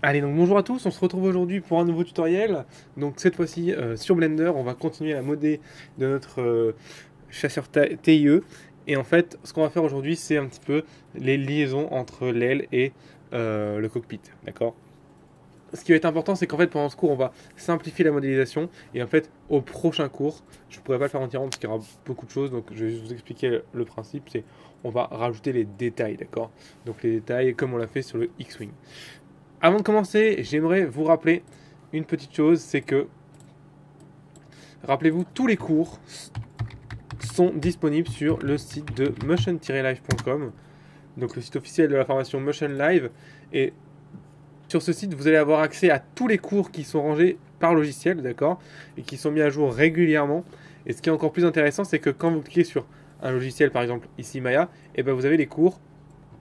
Allez, donc bonjour à tous, on se retrouve aujourd'hui pour un nouveau tutoriel. Donc cette fois-ci sur Blender, on va continuer la modée de notre chasseur TIE. Et en fait, ce qu'on va faire aujourd'hui, c'est un petit peu les liaisons entre l'aile et le cockpit, d'accord? Ce qui va être important, c'est qu'en fait, pendant ce cours, on va simplifier la modélisation. Et en fait, au prochain cours, je ne pourrai pas le faire entièrement parce qu'il y aura beaucoup de choses. Donc, je vais juste vous expliquer le principe. C'est on va rajouter les détails, d'accord? Donc, les détails, comme on l'a fait sur le X-Wing. Avant de commencer, j'aimerais vous rappeler une petite chose, c'est que, rappelez-vous, tous les cours sont disponibles sur le site de motion-live.com, donc le site officiel de la formation Motion Live. Et sur ce site, vous allez avoir accès à tous les cours qui sont rangés par logiciel, d'accord, et qui sont mis à jour régulièrement. Et ce qui est encore plus intéressant, c'est que quand vous cliquez sur un logiciel, par exemple ici Maya, et ben vous avez les cours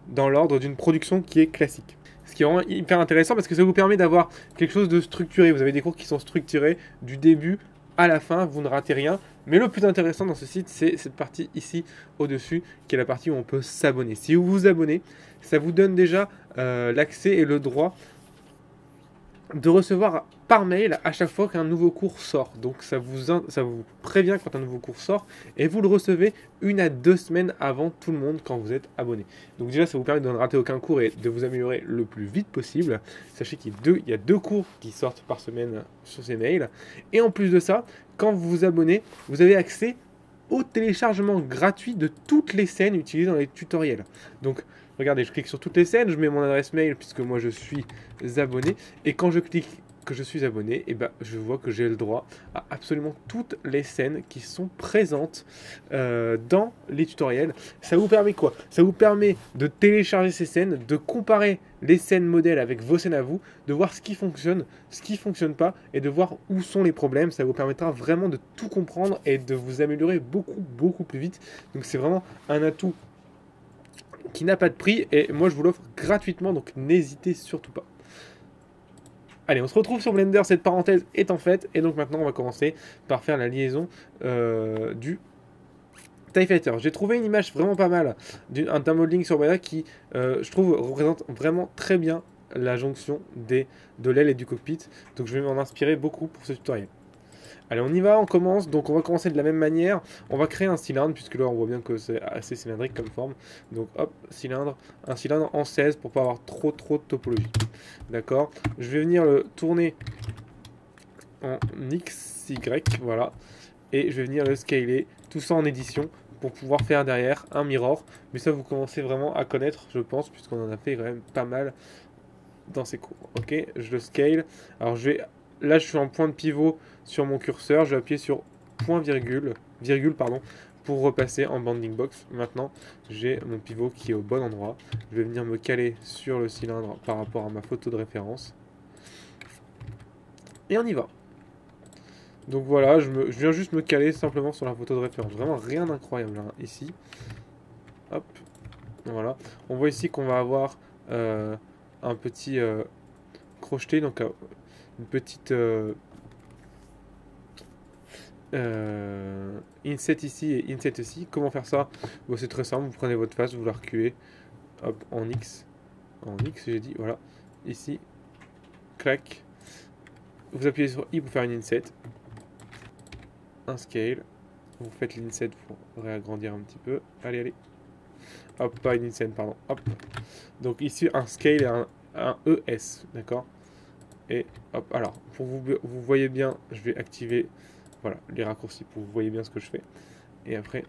dans l'ordre d'une production qui est classique. Ce qui est vraiment hyper intéressant parce que ça vous permet d'avoir quelque chose de structuré. Vous avez des cours qui sont structurés du début à la fin, vous ne ratez rien. Mais le plus intéressant dans ce site, c'est cette partie ici au-dessus, qui est la partie où on peut s'abonner. Si vous vous abonnez, ça vous donne déjà l'accès et le droit de recevoir par mail à chaque fois qu'un nouveau cours sort. Donc ça vous prévient quand un nouveau cours sort et vous le recevez 1 à 2 semaines avant tout le monde quand vous êtes abonné. Donc déjà ça vous permet de ne rater aucun cours et de vous améliorer le plus vite possible. Sachez qu'il y a deux cours qui sortent par semaine sur ces mails. Et en plus de ça, quand vous vous abonnez, vous avez accès au téléchargement gratuit de toutes les scènes utilisées dans les tutoriels. Donc regardez, je clique sur toutes les scènes, je mets mon adresse mail puisque moi je suis abonné. Et quand je clique que je suis abonné, et ben, je vois que j'ai le droit à absolument toutes les scènes qui sont présentes dans les tutoriels. Ça vous permet quoi? Ça vous permet de télécharger ces scènes, de comparer les scènes modèles avec vos scènes à vous, de voir ce qui fonctionne, ce qui ne fonctionne pas, et de voir où sont les problèmes. Ça vous permettra vraiment de tout comprendre et de vous améliorer beaucoup plus vite. Donc c'est vraiment un atout qui n'a pas de prix, et moi je vous l'offre gratuitement, donc n'hésitez surtout pas. Allez, on se retrouve sur Blender, cette parenthèse étant faite, et donc maintenant on va commencer par faire la liaison du TIE Fighter. J'ai trouvé une image vraiment pas mal d'un modeling sur Blender qui, je trouve, représente vraiment très bien la jonction de l'aile et du cockpit, donc je vais m'en inspirer beaucoup pour ce tutoriel. Allez, on y va, on commence. Donc on va commencer de la même manière. On va créer un cylindre, puisque là on voit bien que c'est assez cylindrique comme forme. Donc hop, cylindre, un cylindre en 16 pour pas avoir trop de topologie. D'accord. Je vais venir le tourner en XY, voilà. Et je vais venir le scaler, tout ça en édition, pour pouvoir faire derrière un mirror. Mais ça vous commencez vraiment à connaître, je pense, puisqu'on en a fait quand même pas mal dans ces cours. Ok, je le scale. Alors là je suis en point de pivot sur mon curseur, je vais appuyer sur point virgule pardon, pour repasser en bounding box. Maintenant j'ai mon pivot qui est au bon endroit. Je vais venir me caler sur le cylindre par rapport à ma photo de référence. Et on y va. Donc voilà, je viens juste me caler simplement sur la photo de référence. Vraiment rien d'incroyable hein, ici. Hop, voilà. On voit ici qu'on va avoir un petit crocheté, donc une petite inset ici et inset ici. Comment faire ça? Bon, c'est très simple, vous prenez votre face, vous la reculez, hop, en X j'ai dit, voilà, ici, clac, vous appuyez sur I pour faire une inset, un scale, vous faites l'inset pour réagrandir un petit peu, allez, hop, pas une inset, pardon, hop, donc ici un scale et un ES, d'accord, et hop, alors, pour vous voyez bien, je vais activer, voilà, les raccourcis pour que vous voyez bien ce que je fais. Et après,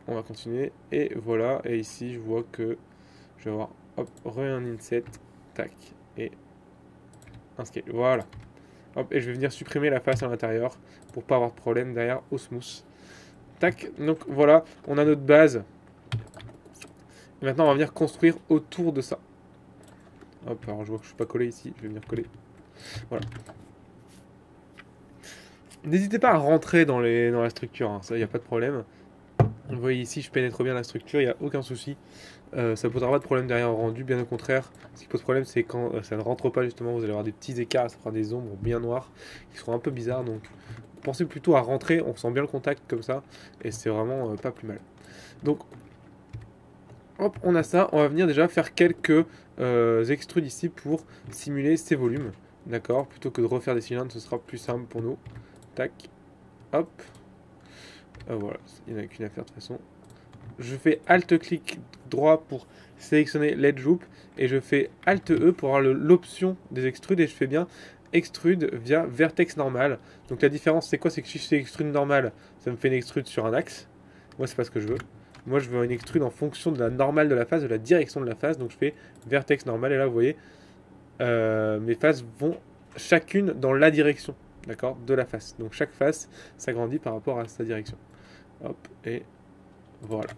on va continuer. Et voilà. Et ici, je vois que je vais avoir, hop, un inset, tac, et un scale. Voilà. Hop, et je vais venir supprimer la face à l'intérieur pour pas avoir de problème derrière au smooth. Tac. Donc voilà, on a notre base. Et maintenant, on va venir construire autour de ça. Hop, alors je vois que je suis pas collé ici. Je vais venir coller. Voilà. N'hésitez pas à rentrer dans la structure, hein, ça, il n'y a pas de problème. Vous voyez ici, je pénètre bien la structure, il n'y a aucun souci. Ça ne posera pas de problème derrière au rendu, bien au contraire. Ce qui pose problème, c'est quand ça ne rentre pas, justement, vous allez avoir des petits écarts, ça fera des ombres bien noires, qui seront un peu bizarres. Donc, pensez plutôt à rentrer, on sent bien le contact comme ça, et c'est vraiment pas plus mal. Donc, Hop, on a ça. On va venir déjà faire quelques extrudes ici pour simuler ces volumes. D'accord? Plutôt que de refaire des cylindres, ce sera plus simple pour nous. Tac. Hop. Voilà, il n'y en a qu'une à faire de toute façon. Je fais Alt-clic droit pour sélectionner l'Edge Loop. Et je fais Alt-E pour avoir l'option des extrudes. Et je fais bien extrude via vertex normal. Donc la différence, c'est quoi? C'est que si je fais extrude normal, ça me fait une extrude sur un axe. Moi, c'est pas ce que je veux. Moi, je veux une extrude en fonction de la normale de la face, de la direction de la face. Donc je fais vertex normal. Et là, vous voyez, mes faces vont chacune dans la direction, d'accord, de la face. Donc chaque face s'agrandit par rapport à sa direction. Hop, et voilà.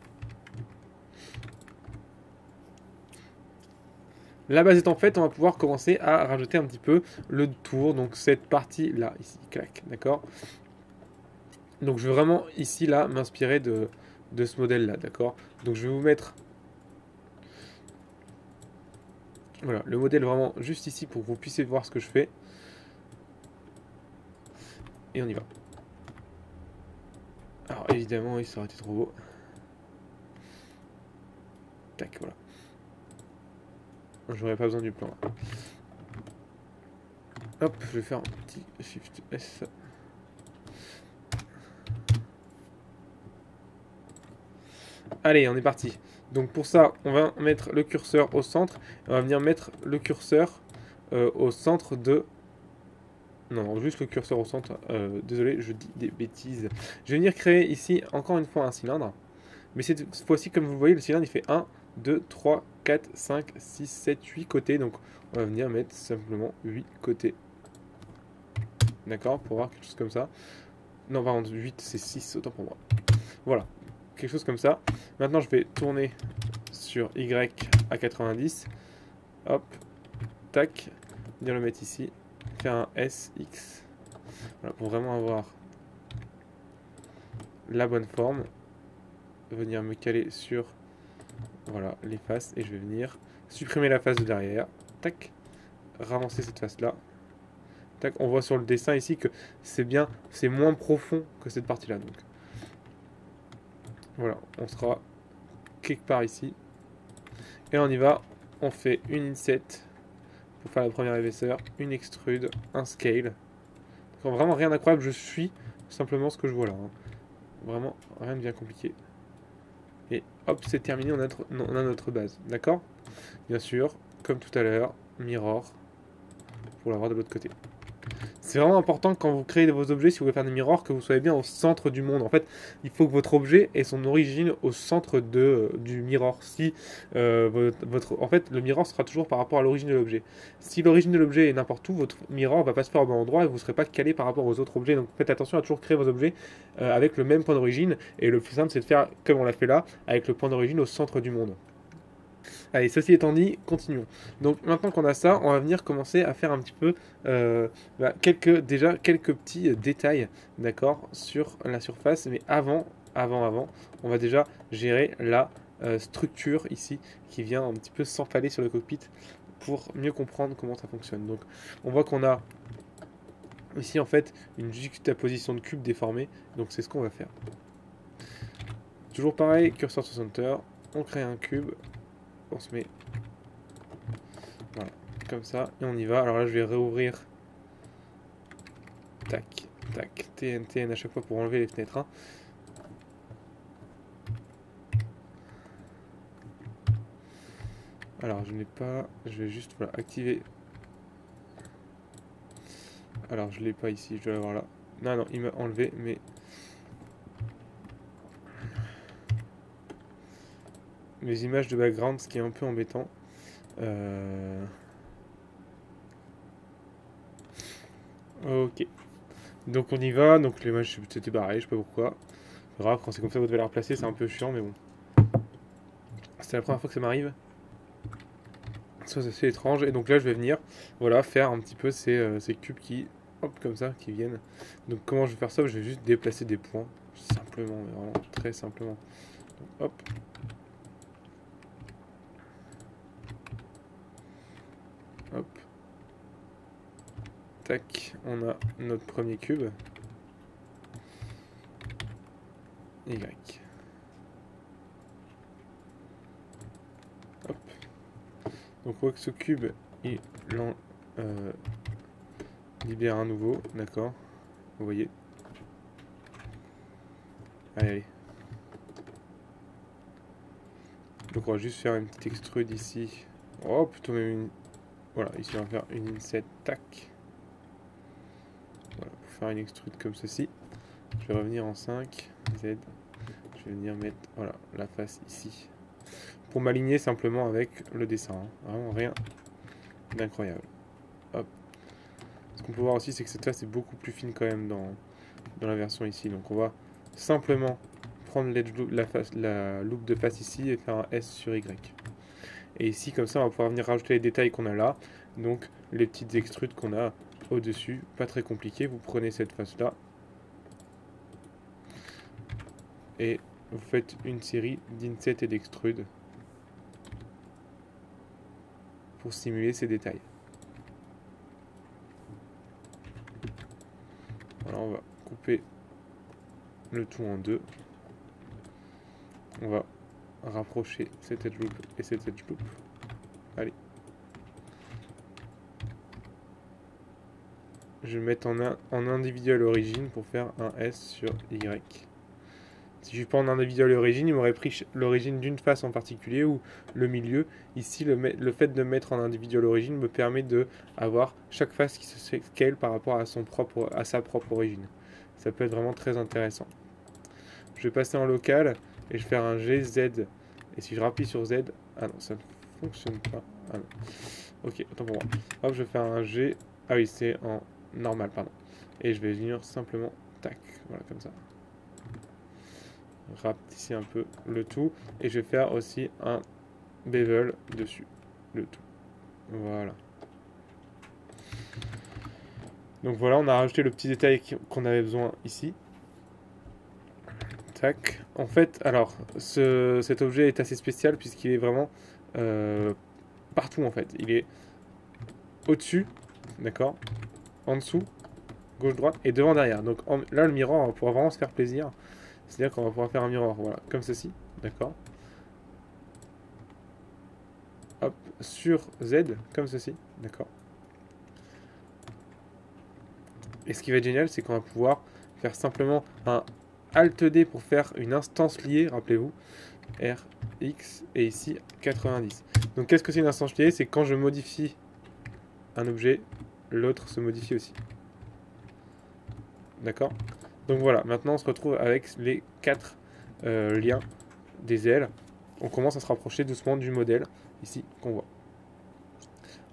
La base étant faite, on va pouvoir commencer à rajouter un petit peu le tour. Donc cette partie là, ici, clac, d'accord. Donc je veux vraiment ici là m'inspirer de ce modèle là, d'accord. Donc je vais vous mettre, voilà, le modèle vraiment juste ici pour que vous puissiez voir ce que je fais. Et on y va. Alors évidemment, oui, ça aurait été trop beau. Tac, voilà. J'aurais pas besoin du plan là. Hop, je vais faire un petit Shift S. Allez, on est parti. Donc pour ça, on va mettre le curseur au centre. On va venir mettre le curseur au centre de... Non, juste le curseur au centre. Désolé, je dis des bêtises. Je vais venir créer ici encore une fois un cylindre. Mais cette fois-ci, comme vous le voyez, le cylindre il fait 1, 2, 3, 4, 5, 6, 7, 8 côtés. Donc on va venir mettre simplement 8 côtés. D'accord? Pour voir quelque chose comme ça. Non, par contre, 8 c'est 6, autant pour moi. Voilà, quelque chose comme ça. Maintenant, je vais tourner sur Y à 90. Hop, tac. Venir le mettre ici. Faire un SX. Voilà, pour vraiment avoir la bonne forme. Venir me caler sur, voilà, les faces. Et je vais venir supprimer la face de derrière. Tac. Ravancer cette face là. Tac. On voit sur le dessin ici que c'est bien, c'est moins profond que cette partie là. Donc voilà, on sera quelque part ici. Et on y va. On fait une inset pour faire la première épaisseur, une extrude, un scale. Donc, vraiment rien d'incroyable, je suis simplement ce que je vois là. Hein. Vraiment rien de bien compliqué. Et hop, c'est terminé, on a notre base. D'accord? Bien sûr, comme tout à l'heure, mirror pour l'avoir de l'autre côté. C'est vraiment important quand vous créez vos objets, si vous voulez faire des mirrors, que vous soyez bien au centre du monde. En fait, il faut que votre objet ait son origine au centre du mirror. Si en fait, le mirror sera toujours par rapport à l'origine de l'objet. Si l'origine de l'objet est n'importe où, votre mirror va pas se faire au bon endroit et vous ne serez pas calé par rapport aux autres objets. Donc faites attention à toujours créer vos objets avec le même point d'origine. Et le plus simple, c'est de faire comme on l'a fait là, avec le point d'origine au centre du monde. Allez, ceci étant dit, continuons. Donc maintenant qu'on a ça, on va venir commencer à faire un petit peu déjà quelques petits détails, d'accord, sur la surface. Mais avant, on va déjà gérer la structure ici qui vient un petit peu s'enfaler sur le cockpit pour mieux comprendre comment ça fonctionne. Donc on voit qu'on a ici en fait une juxtaposition de cubes déformés. Donc c'est ce qu'on va faire. Toujours pareil, curseur to center, on crée un cube. On se met voilà, comme ça et on y va. Alors là je vais réouvrir tac tac TNTN à chaque fois pour enlever les fenêtres hein. Alors je n'ai pas, je vais juste voilà, activer. Alors je l'ai pas ici, je dois l'avoir là. Non il m'a enlevé mes images de background, ce qui est un peu embêtant. Ok. Donc on y va, donc les images c'était pareil, je sais pas pourquoi. Grave, quand c'est comme ça vous devez la replacer, c'est un peu chiant mais bon. C'est la première fois que ça m'arrive. Ça c'est assez étrange. Et donc là je vais venir voilà, faire un petit peu ces cubes qui, hop, comme ça, qui viennent. Donc comment je vais faire ça? Je vais juste déplacer des points. Simplement, mais vraiment très simplement. Donc, hop. Hop. Tac, on a notre premier cube. Y. Donc Cube, il en libère un nouveau, d'accord. Vous voyez. Allez, allez. Donc on va juste faire une petite extrude ici. Oh, plutôt même une... Voilà, ici on va faire une inset, tac. Voilà, pour faire une extrude comme ceci. Je vais revenir en 5, Z. Je vais venir mettre, voilà, la face ici. Pour m'aligner simplement avec le dessin. Hein. Vraiment rien d'incroyable. Hop. Ce qu'on peut voir aussi, c'est que cette face est beaucoup plus fine quand même dans la version ici. Donc on va simplement prendre la loupe de face ici et faire un S sur Y. Et ici, comme ça, on va pouvoir venir rajouter les détails qu'on a là. Donc les petites extrudes qu'on a au-dessus. Pas très compliqué. Vous prenez cette face-là. Et vous faites une série d'insets et d'extrudes pour simuler ces détails. Voilà, on va couper le tout en deux. On va rapprocher cette edge loop et cette edge loop. Allez. Je vais mettre en individuel origine pour faire un S sur Y. Si je ne suis pas en individuel origine, il m'aurait pris l'origine d'une face en particulier ou le milieu. Ici, le fait de mettre en individuel origine me permet de avoir chaque face qui se scale par rapport à sa propre origine. Ça peut être vraiment très intéressant. Je vais passer en local et je vais faire un GZ. Et si je rappuie sur Z, ah non, ça ne fonctionne pas. Ah non. Ok, attends pour moi. Hop, je vais faire un G. Ah oui, c'est en normal, pardon. Et je vais venir simplement, tac, voilà, comme ça. Rapetisser un peu le tout. Et je vais faire aussi un bevel dessus, le tout. Voilà. Donc voilà, on a rajouté le petit détail qu'on avait besoin ici. Tac. En fait, alors, cet objet est assez spécial puisqu'il est vraiment partout en fait. Il est au-dessus, d'accord, en dessous, gauche-droite et devant-derrière. Donc là, le miroir, on va pouvoir vraiment se faire plaisir. C'est-à-dire qu'on va pouvoir faire un miroir, voilà, comme ceci, d'accord. Hop, sur Z, comme ceci, d'accord. Et ce qui va être génial, c'est qu'on va pouvoir faire simplement un Alt D pour faire une instance liée, rappelez-vous, RX et ici 90. Donc qu'est-ce que c'est une instance liée? C'est quand je modifie un objet, l'autre se modifie aussi. D'accord? Donc voilà, maintenant on se retrouve avec les 4 liens des ailes. On commence à se rapprocher doucement du modèle, ici, qu'on voit.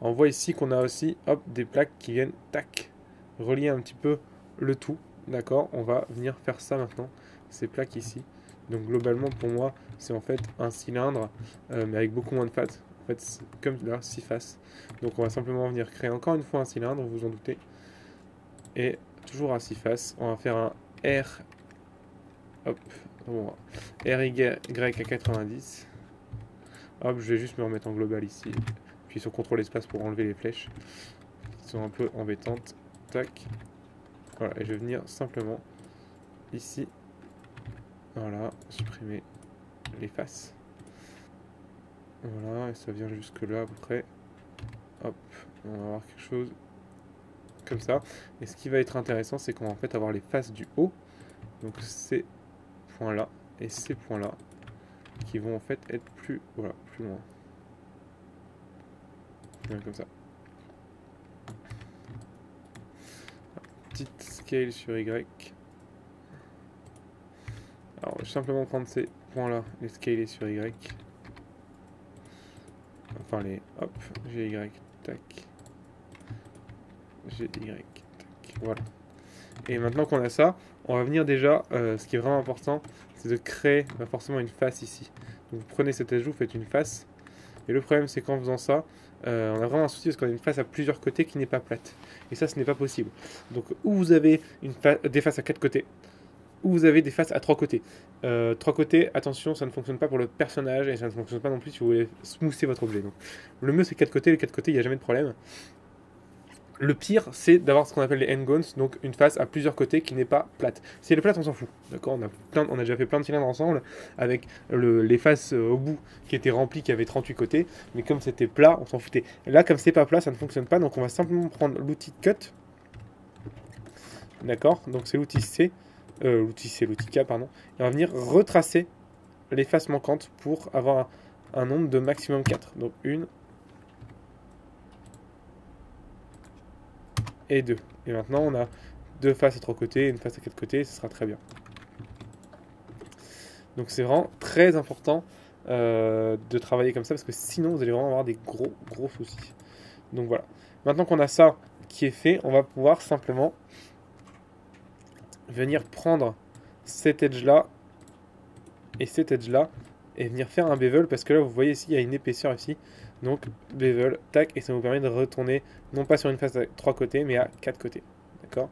On voit ici qu'on a aussi, hop, des plaques qui viennent, tac, relier un petit peu le tout. D'accord? On va venir faire ça maintenant, ces plaques ici. Donc globalement, pour moi, c'est en fait un cylindre, mais avec beaucoup moins de faces. En fait, c'est comme là, 6 faces. Donc on va simplement venir créer encore une fois un cylindre, vous vous en doutez. Et toujours à 6 faces, on va faire un R, hop, bon, RY à 90. Hop, je vais juste me remettre en global ici. Puis sur CTRL espace pour enlever les flèches qui sont un peu embêtantes. Tac. Voilà, et je vais venir simplement ici. Voilà, supprimer les faces. Voilà, et ça vient jusque là à peu près. Hop, on va avoir quelque chose comme ça. Et ce qui va être intéressant, c'est qu'on va en fait avoir les faces du haut. Donc ces points-là et ces points-là qui vont en fait être plus, voilà, plus loin. Comme ça. Petite scale sur Y. Alors, je vais simplement prendre ces points-là, les scaler sur Y. Enfin, les... Hop, GY, tac. GY, tac. Voilà. Et maintenant qu'on a ça, on va venir déjà, ce qui est vraiment important, c'est de créer forcément une face ici. Donc vous prenez cet ajout, vous faites une face. Et le problème, c'est qu'en faisant ça, on a vraiment un souci parce qu'on a une face à plusieurs côtés qui n'est pas plate. Et ça, ce n'est pas possible. Donc, ou vous avez des faces à 4 côtés, ou vous avez des faces à 3 côtés. 3 côtés, attention, ça ne fonctionne pas pour le personnage et ça ne fonctionne pas non plus si vous voulez smoother votre objet. Donc, le mieux, c'est 4 côtés. Les 4 côtés, il n'y a jamais de problème. Le pire, c'est d'avoir ce qu'on appelle les n-gones, donc une face à plusieurs côtés qui n'est pas plate. Si elle est plate, on s'en fout. D'accord, on a déjà fait plein de cylindres ensemble avec les faces au bout qui étaient remplies, qui avaient 38 côtés. Mais comme c'était plat, on s'en foutait. Là, comme c'est pas plat, ça ne fonctionne pas. Donc on va simplement prendre l'outil cut. D'accord, donc c'est l'outil C. L'outil K, pardon. Et on va venir retracer les faces manquantes pour avoir un nombre de maximum 4. Donc 1 et 2. Et maintenant, on a 2 faces à 3 côtés et une face à 4 côtés, et ce sera très bien. Donc c'est vraiment très important de travailler comme ça, parce que sinon, vous allez vraiment avoir des gros soucis. Donc voilà. Maintenant qu'on a ça qui est fait, on va pouvoir simplement venir prendre cet edge-là et cet edge-là, et venir faire un bevel, parce que là, vous voyez ici, il y a une épaisseur ici. Donc bevel, tac, et ça vous permet de retourner, non pas sur une face à 3 côtés, mais à 4 côtés. D'accord?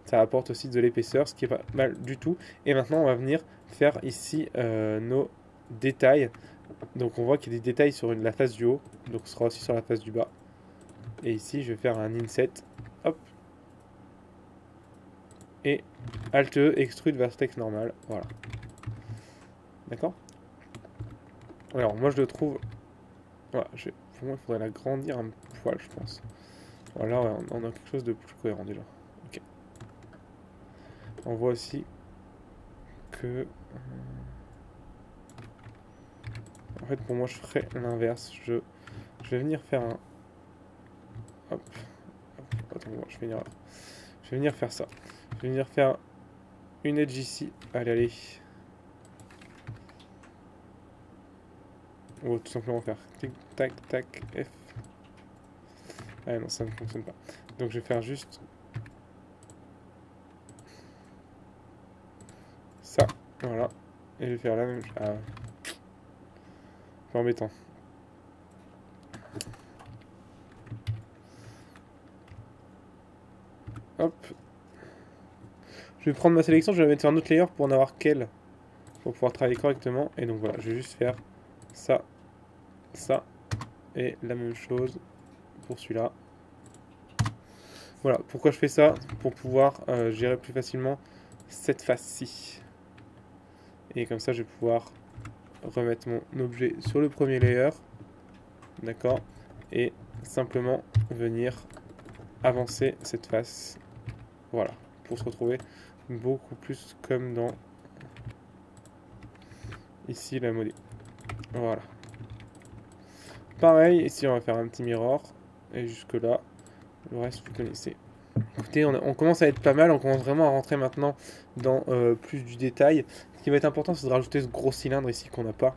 Ça apporte aussi de l'épaisseur, ce qui est pas mal du tout. Et maintenant, on va venir faire ici nos détails. Donc on voit qu'il y a des détails sur la face du haut, donc ce sera aussi sur la face du bas. Et ici, je vais faire un inset, hop. Et Alt E, extrude vertex normal, voilà. D'accord? Alors moi je le trouve... Voilà, pour moi il faudrait l'agrandir un poil, je pense. Voilà, on a quelque chose de plus cohérent déjà. Ok. On voit aussi que... En fait pour moi je ferais l'inverse. Je vais venir faire un... Hop. Attends, je vais venir faire ça. Je vais venir faire une edge ici. Allez. Ou tout simplement faire tic tac tac F. Ah non, ça ne fonctionne pas. Donc je vais faire juste ça, voilà. Et je vais faire la même chose. Ah, c'est embêtant. Hop. Je vais prendre ma sélection, je vais la mettre sur un autre layer pour en avoir qu'elle. Pour pouvoir travailler correctement. Et donc voilà, je vais juste faire ça, ça. Et la même chose pour celui-là. Voilà, pourquoi je fais ça? Pour pouvoir gérer plus facilement cette face-ci. Et comme ça, je vais pouvoir remettre mon objet sur le premier layer. D'accord? Et simplement venir avancer cette face. Voilà, pour se retrouver beaucoup plus comme dans ici la modée. Voilà. Pareil, ici on va faire un petit mirror. Et jusque là, le reste vous connaissez. Écoutez, on commence à être pas mal, on commence vraiment à rentrer maintenant dans plus du détail. Ce qui va être important, c'est de rajouter ce gros cylindre ici qu'on n'a pas.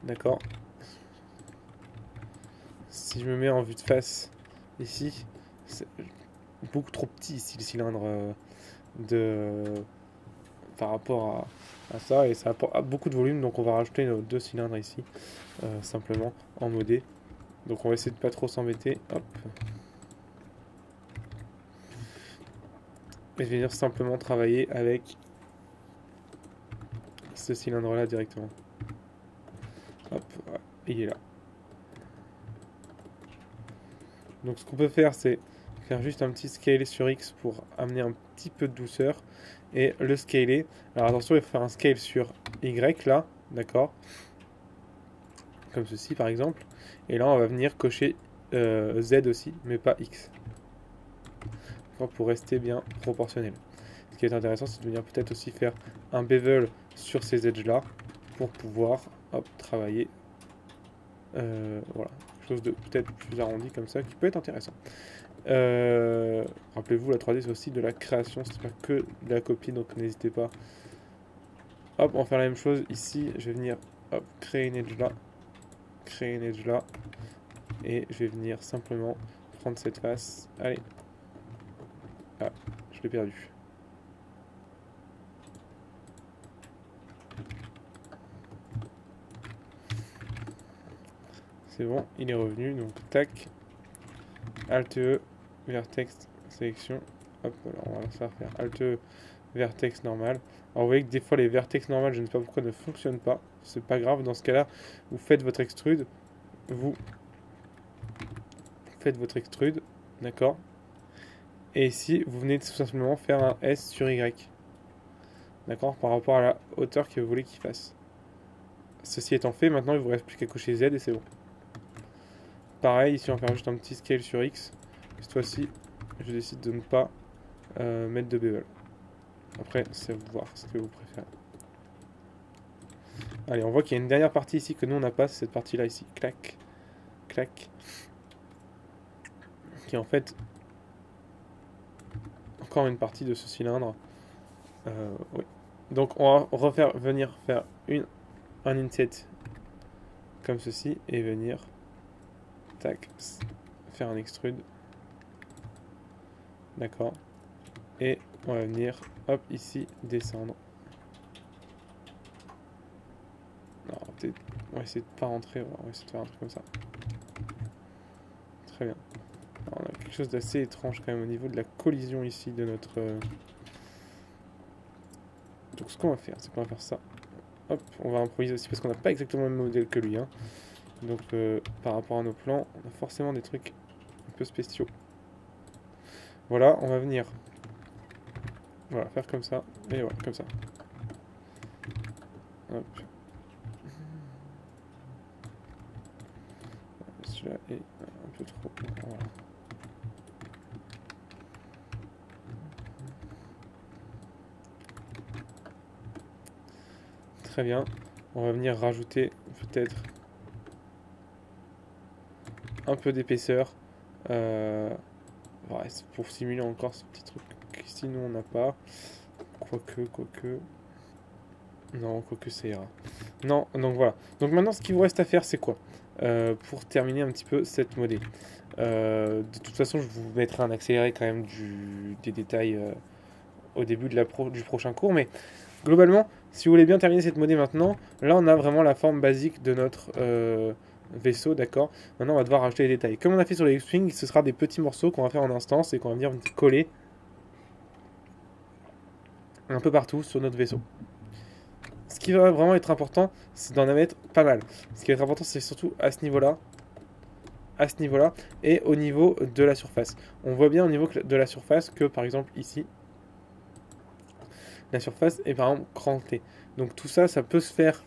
D'accord. Si je me mets en vue de face ici, c'est beaucoup trop petit ici le cylindre par rapport à ça, et ça apporte beaucoup de volume, donc on va rajouter nos 2 cylindres ici, simplement en modé. Donc on va essayer de pas trop s'embêter. Hop. Et je vais venir simplement travailler avec ce cylindre là directement. Hop, voilà, il est là. Donc ce qu'on peut faire, c'est faire juste un petit scale sur X pour amener un petit peu de douceur et le scaler. Alors attention, il faut faire un scale sur Y là, d'accord, comme ceci par exemple. Et là on va venir cocher Z aussi, mais pas X, pour rester bien proportionnel. Ce qui est intéressant, c'est de venir peut-être aussi faire un bevel sur ces edges là pour pouvoir travailler voilà, quelque chose de peut-être plus arrondi comme ça, qui peut être intéressant. Rappelez-vous, la 3D c'est aussi de la création, c'est pas que de la copie, donc n'hésitez pas. Hop, on va faire la même chose ici. Je vais venir créer une edge là, créer une edge là, et je vais venir simplement prendre cette face. Allez, ah, je l'ai perdu. C'est bon, il est revenu, donc tac, Alt E, vertex, sélection, hop, alors on va faire Alt E, vertex normal. Alors vous voyez que des fois les vertex normales, je ne sais pas pourquoi, ne fonctionnent pas, c'est pas grave, dans ce cas là, vous faites votre extrude, vous faites votre extrude, d'accord. Et ici, vous venez tout simplement faire un S sur Y, d'accord, par rapport à la hauteur que vous voulez qu'il fasse. Ceci étant fait, maintenant il vous reste plus qu'à cocher Z et c'est bon. Pareil, ici on va faire juste un petit scale sur X. Cette fois-ci, je décide de ne pas mettre de bevel. Après, c'est à vous voir ce que vous préférez. Allez, on voit qu'il y a une dernière partie ici que nous on n'a pas, c'est cette partie-là ici. Clac, clac. Qui est en fait encore une partie de ce cylindre. Oui. Donc on va refaire venir faire un inset comme ceci et venir tac, faire un extrude. D'accord. Et on va venir hop ici descendre. Non, peut-être on va essayer de pas rentrer, on va essayer de faire un truc comme ça. Très bien. Alors, on a quelque chose d'assez étrange quand même au niveau de la collision ici de notre... Donc ce qu'on va faire, c'est qu'on va faire ça. Hop, on va improviser aussi parce qu'on n'a pas exactement le même modèle que lui. Hein. Donc par rapport à nos plans, on a forcément des trucs un peu spéciaux. Voilà, on va venir. Voilà, faire comme ça. Et voilà, comme ça. Hop. Celui-là est un peu trop... Voilà. Très bien. On va venir rajouter peut-être un peu d'épaisseur. Ouais, pour simuler encore ce petit truc qu'ici nous on n'a pas. Quoique. Non, quoique ça ira. Non, donc voilà. Donc maintenant ce qu'il vous reste à faire c'est quoi pour terminer un petit peu cette modée. De toute façon je vous mettrai un accéléré quand même des détails au début de du prochain cours. Mais globalement, si vous voulez bien terminer cette modée maintenant, là on a vraiment la forme basique de notre vaisseau, d'accord. Maintenant on va devoir rajouter les détails. Comme on a fait sur les X-Wing, ce sera des petits morceaux qu'on va faire en instance et qu'on va venir coller un peu partout sur notre vaisseau. Ce qui va vraiment être important, c'est d'en mettre pas mal. Ce qui va être important, c'est surtout à ce niveau-là, et au niveau de la surface. On voit bien au niveau de la surface que, par exemple, ici, la surface est par exemple crantée. Donc tout ça, ça peut se faire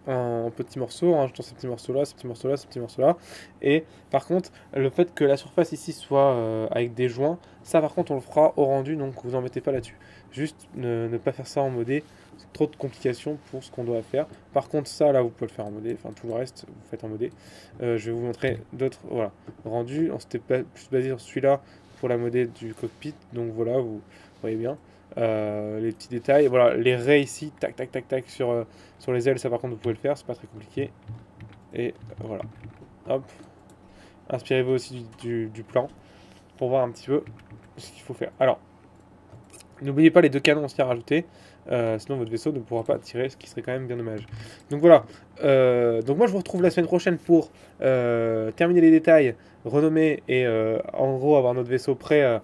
en petits morceaux, en rajoutant ces petits morceaux-là, ces petits morceaux-là, ces petits morceaux-là. Et par contre, le fait que la surface ici soit avec des joints, ça par contre on le fera au rendu, donc vous embêtez pas là-dessus. Juste ne pas faire ça en modé, c'est trop de complications pour ce qu'on doit faire. Par contre ça là vous pouvez le faire en modé, enfin tout le reste vous faites en modé. Je vais vous montrer d'autres voilà, rendus. On s'était plus basé sur celui-là pour la modé du cockpit, donc voilà, vous voyez bien. Les petits détails, voilà, les raies ici, tac tac tac tac sur les ailes, ça par contre vous pouvez le faire, c'est pas très compliqué. Et voilà, hop, inspirez-vous aussi du plan pour voir un petit peu ce qu'il faut faire. Alors, n'oubliez pas les deux canons aussi à rajouter, sinon votre vaisseau ne pourra pas tirer, ce qui serait quand même bien dommage. Donc voilà, donc moi je vous retrouve la semaine prochaine pour terminer les détails, renommer et en gros avoir notre vaisseau prêt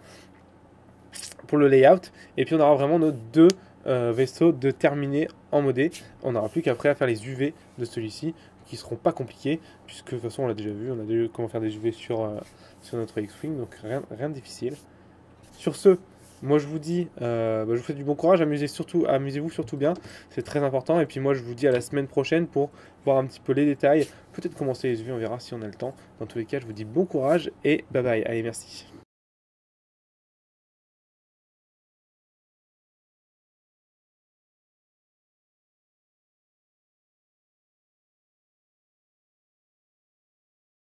pour le layout. Et puis on aura vraiment nos deux vaisseaux de terminer en modé. On n'aura plus qu'après à faire les UV de celui-ci, qui seront pas compliqués, puisque de toute façon on l'a déjà vu, on a déjà vu comment faire des UV sur notre X-Wing, donc rien de difficile. Sur ce, moi je vous dis, je vous souhaite du bon courage, amusez-vous surtout bien, c'est très important. Et puis moi je vous dis à la semaine prochaine pour voir un petit peu les détails, peut-être commencer les UV, on verra si on a le temps. Dans tous les cas, je vous dis bon courage et bye bye, allez merci.